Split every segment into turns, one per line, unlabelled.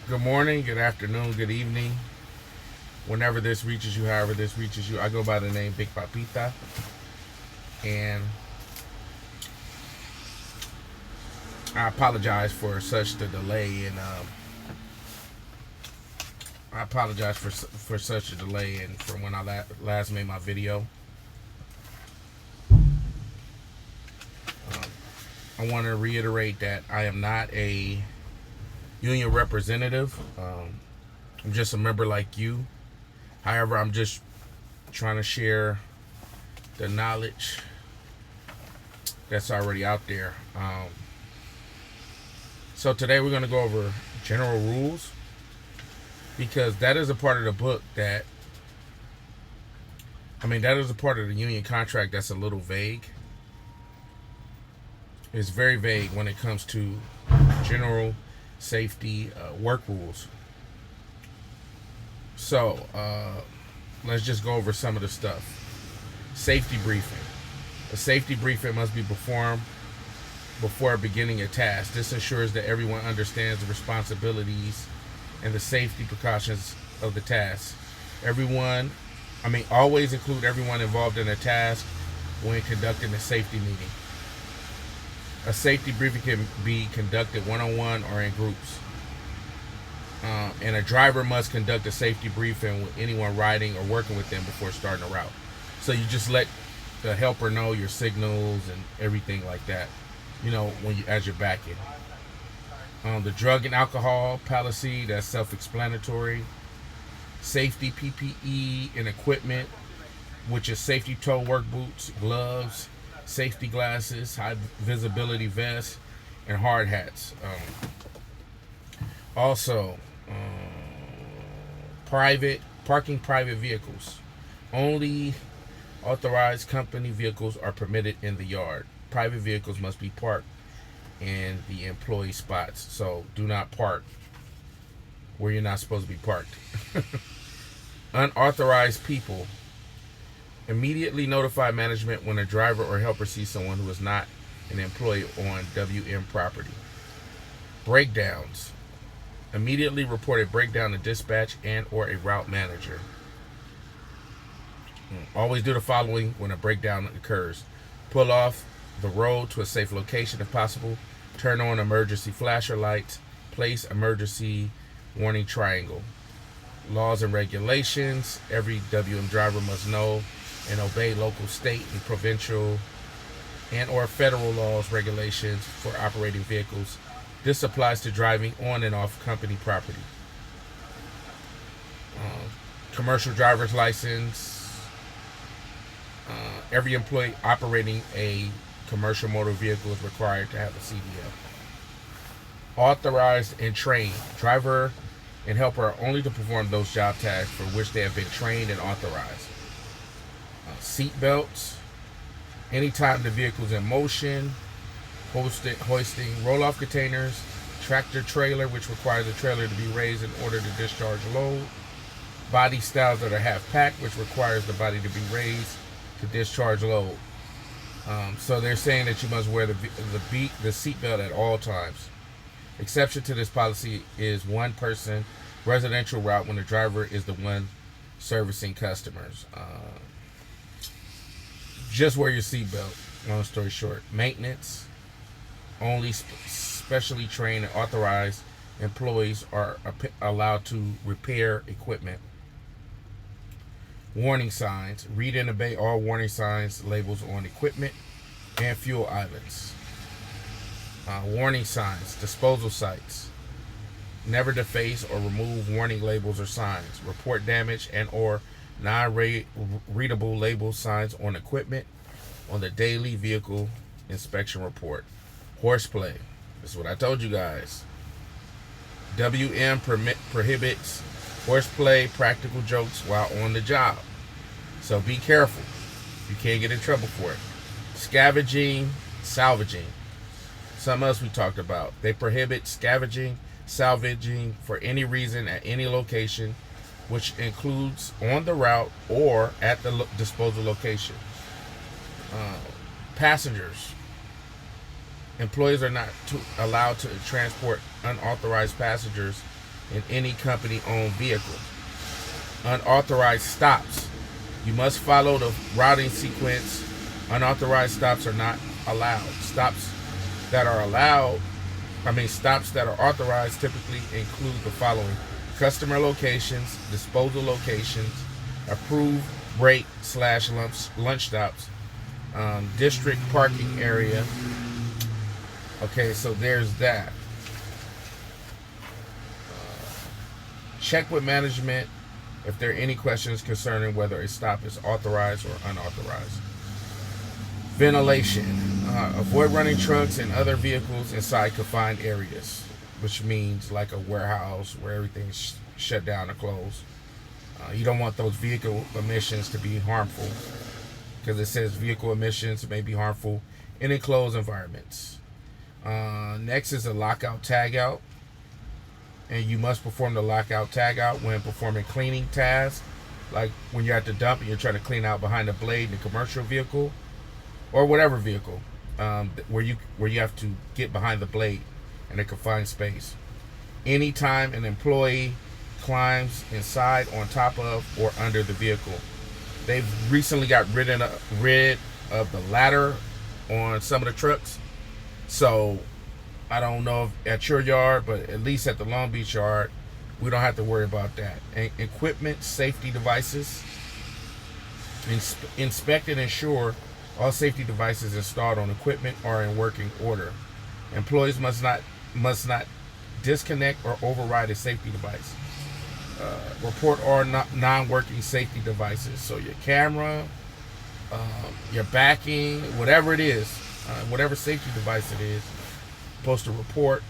Good morning, good afternoon, good evening. Whenever this reaches you, however this reaches you, I go by the name Big Papita, and I apologize for such the delay. And I apologize for such a delay and from when I last made my video. I want to reiterate that I am not a union representative. I'm just a member like you. However, I'm just trying to share the knowledge that's already out there. So today we're going to go over general rules, because that is a part of the book that is a part of the union contract that's a little vague. It's very vague when it comes to general safety work rules. So let's just go over some of the stuff. Safety briefing. A safety briefing must be performed before beginning a task. This ensures that everyone understands the responsibilities and the safety precautions of the task. Always include everyone involved in a task when conducting a safety meeting. A safety briefing can be conducted one-on-one or in groups. And a driver must conduct a safety briefing with anyone riding or working with them before starting a route. So you just let the helper know your signals and everything like that, as you're backing. The drug and alcohol policy, that's self-explanatory. Safety PPE and equipment, which is safety toe work boots, gloves, safety glasses, high visibility vests, and hard hats. Also, parking private vehicles. Only authorized company vehicles are permitted in the yard. Private vehicles must be parked in the employee spots. So do not park where you're not supposed to be parked. Unauthorized people. Immediately notify management when a driver or helper sees someone who is not an employee on WM property. Breakdowns. Immediately report a breakdown to dispatch and or a route manager. Always do the following when a breakdown occurs. Pull off the road to a safe location if possible. Turn on emergency flasher lights. Place emergency warning triangle. Laws and regulations. Every WM driver must know and obey local, state, and provincial and or federal laws, regulations for operating vehicles. This applies to driving on and off company property. Commercial driver's license. Every employee operating a commercial motor vehicle is required to have a CDL. Authorized and trained. Driver and helper are only to perform those job tasks for which they have been trained and authorized. Seat belts. Anytime the vehicle is in motion. Hoisting roll-off containers. Tractor trailer, which requires the trailer to be raised in order to discharge load. Body styles that are half-packed, which requires the body to be raised to discharge load. So they're saying that you must wear the seat belt at all times. Exception to this policy is one person residential route when the driver is the one servicing customers. Just wear your seat belt. Long story short, maintenance. Only specially trained and authorized employees are allowed to repair equipment. Warning signs. Read and obey all warning signs, labels on equipment and fuel islands. Warning signs. Disposal sites. Never deface or remove warning labels or signs. Report damage and or non-readable label signs on equipment on the daily vehicle inspection report. Horseplay. This is what I told you guys. WM prohibits horseplay, practical jokes while on the job. So be careful. You can't get in trouble for it. Scavenging, salvaging. Something else we talked about. They prohibit scavenging, salvaging for any reason at any location, which includes on the route or at the disposal location. Passengers. Employees are not allowed to transport unauthorized passengers in any company-owned vehicle. Unauthorized stops. You must follow the routing sequence. Unauthorized stops are not allowed. Stops that are authorized typically include the following: customer locations, disposal locations, approved break/lunch stops, district parking area. Okay, so there's that. Check with management if there are any questions concerning whether a stop is authorized or unauthorized. Ventilation. Avoid running trucks and other vehicles inside confined areas, which means like a warehouse where everything's shut down or closed. You don't want those vehicle emissions to be harmful, because it says vehicle emissions may be harmful in enclosed environments. Next is a lockout tagout. And you must perform the lockout tagout when performing cleaning tasks, like when you're at the dump and you're trying to clean out behind the blade in a commercial vehicle or whatever vehicle, where you have to get behind the blade in a confined space. Anytime an employee climbs inside, on top of, or under the vehicle. They've recently got rid of the ladder on some of the trucks, so I don't know if at your yard, but at least at the Long Beach yard, we don't have to worry about that. And equipment, safety devices. Inspect and ensure all safety devices installed on equipment are in working order. Employees must not disconnect or override a safety device. Report all non-working safety devices. So your camera, your backing, whatever it is, whatever safety device it is, supposed to report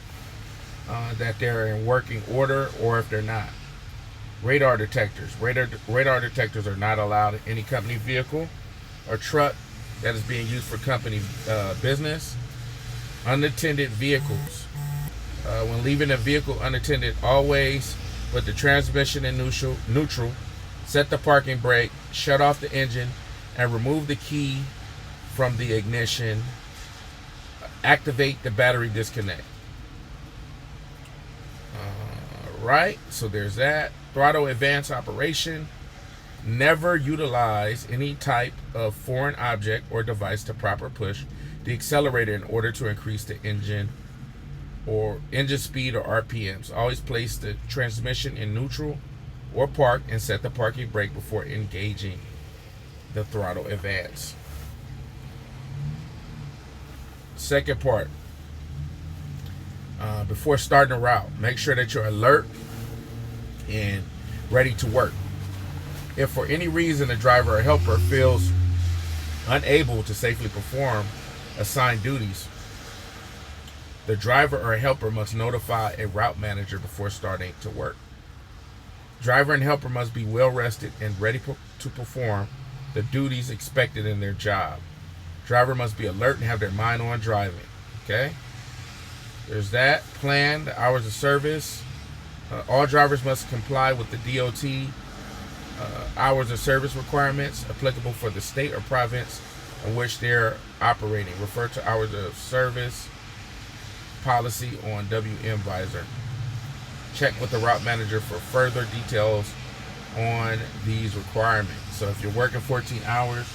that they're in working order, or if they're not. Radar detectors. Radar detectors are not allowed in any company vehicle or truck that is being used for company business. Unattended vehicles. When leaving a vehicle unattended, always put the transmission in neutral, set the parking brake, shut off the engine, and remove the key from the ignition. Activate the battery disconnect. Right, so there's that. Throttle advance operation. Never utilize any type of foreign object or device to proper push the accelerator in order to increase the engine speed or RPMs. Always place the transmission in neutral or park and set the parking brake before engaging the throttle advance. Second part, before starting a route, make sure that you're alert and ready to work. If for any reason a driver or helper feels unable to safely perform assigned duties, the driver or helper must notify a route manager before starting to work. Driver and helper must be well rested and ready to perform the duties expected in their job. Driver must be alert and have their mind on driving. Okay? There's that. Plan the hours of service. All drivers must comply with the DOT hours of service requirements applicable for the state or province in which they're operating. Refer to hours of service policy on WM Visor. Check with the route manager for further details on these requirements. So if you're working 14 hours,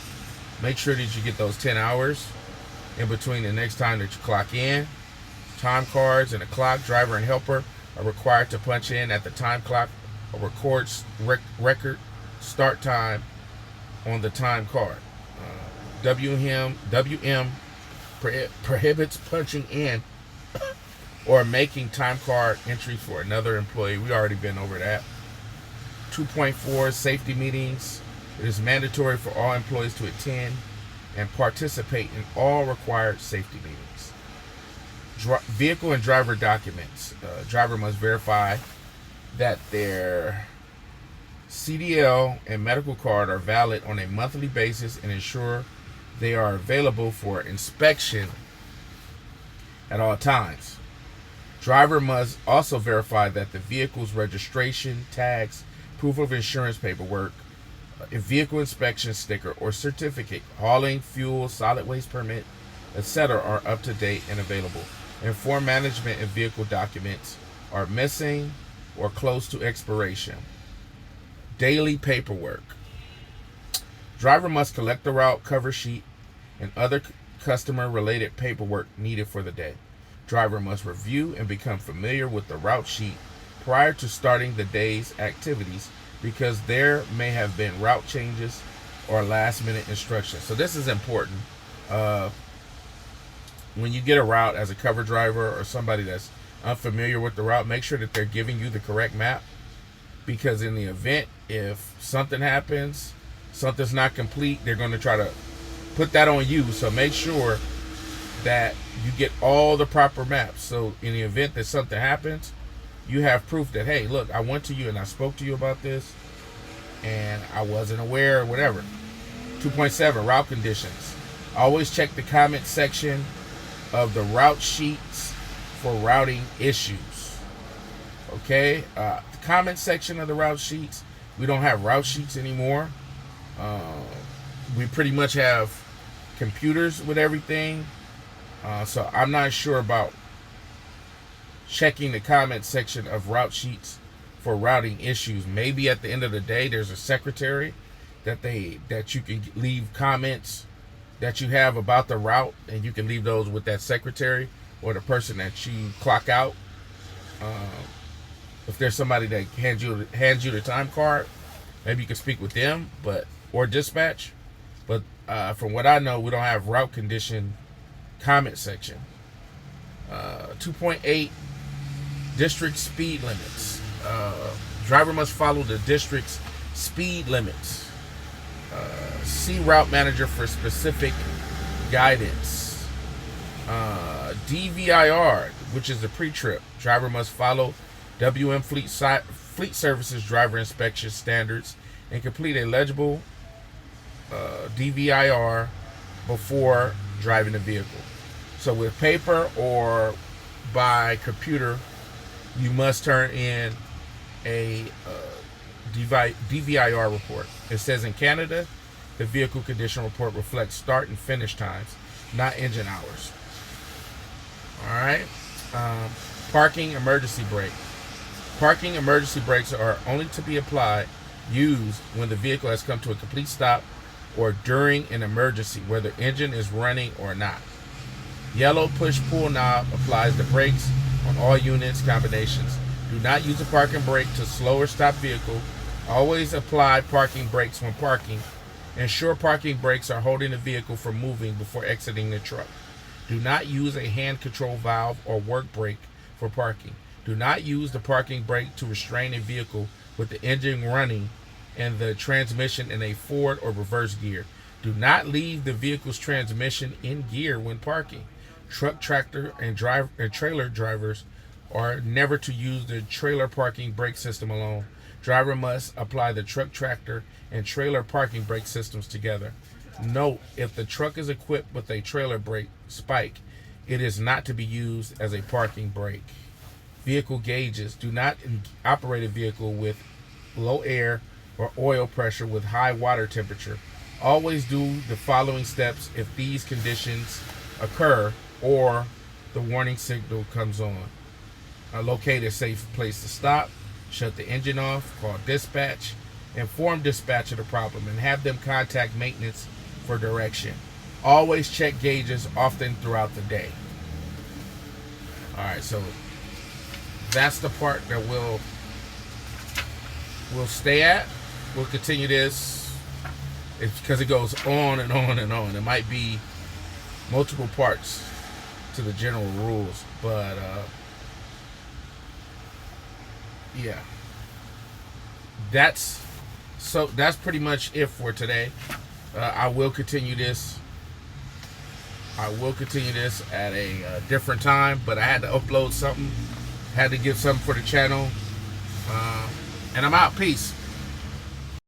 make sure that you get those 10 hours in between the next time that you clock in. Time cards and a clock. Driver and helper are required to punch in at the time clock or record start time on the time card. WM prohibits punching in or making time card entries for another employee. We already been over that. 2.4 safety meetings. It is mandatory for all employees to attend and participate in all required safety meetings. Vehicle and driver documents. Driver must verify that their CDL and medical card are valid on a monthly basis and ensure they are available for inspection at all times. Driver must also verify that the vehicle's registration, tags, proof of insurance paperwork, a vehicle inspection sticker or certificate, hauling, fuel, solid waste permit, etc. are up to date and available. Inform management if vehicle documents are missing. or close to expiration. Daily paperwork. Driver must collect the route cover sheet and other customer-related paperwork needed for the day. Driver must review and become familiar with the route sheet prior to starting the day's activities because there may have been route changes or last-minute instructions. So this is important. When you get a route as a cover driver or somebody that's unfamiliar with the route, make sure that they're giving you the correct map, because in the event if something happens, something's not complete, they're going to try to put that on you. So make sure that you get all the proper maps, so in the event that something happens, you have proof that, hey, look, I went to you and I spoke to you about this and I wasn't aware or whatever. 2.7, route conditions. Always check the comment section of the route sheets for routing issues. Okay, the comment section of the route sheets, we don't have route sheets anymore. We pretty much have computers with everything. So I'm not sure about checking the comment section of route sheets for routing issues. Maybe at the end of the day, there's a secretary that you can leave comments that you have about the route, and you can leave those with that secretary or the person that you clock out. If there's somebody that hands you the time card, maybe you can speak with them, or dispatch. But from what I know, we don't have route condition comment section. 2.8, district speed limits. Driver must follow the district's speed limits. See route manager for specific guidance. DVIR, which is the pre-trip. Driver must follow WM Fleet Services driver inspection standards and complete a legible DVIR before driving the vehicle. So with paper or by computer, you must turn in a DVIR report. It says in Canada, the vehicle condition report reflects start and finish times, not engine hours. All right. Parking emergency brake. Parking emergency brakes are only to be used when the vehicle has come to a complete stop or during an emergency, whether engine is running or not. Yellow push-pull knob applies the brakes on all units combinations. Do not use a parking brake to slow or stop vehicle. Always apply parking brakes when parking. Ensure parking brakes are holding the vehicle from moving before exiting the truck. Do not use a hand control valve or work brake for parking. Do not use the parking brake to restrain a vehicle with the engine running and the transmission in a forward or reverse gear. Do not leave the vehicle's transmission in gear when parking. Truck, tractor, and trailer drivers are never to use the trailer parking brake system alone. Driver must apply the truck, tractor, and trailer parking brake systems together. Note, if the truck is equipped with a trailer brake spike, it is not to be used as a parking brake. Vehicle gauges. Do not operate a vehicle with low air or oil pressure with high water temperature. Always do the following steps if these conditions occur or the warning signal comes on. Locate a safe place to stop. Shut the engine off. Call dispatch. Inform dispatch of the problem and have them contact maintenance for direction. Always check gauges often throughout the day. All right, so that's the part that we'll stay at. We'll continue this because it goes on and on and on. It might be multiple parts to the general rules, but yeah, that's pretty much it for today. I will continue this at a different time, but I had to upload something, had to give something for the channel, and I'm out. Peace.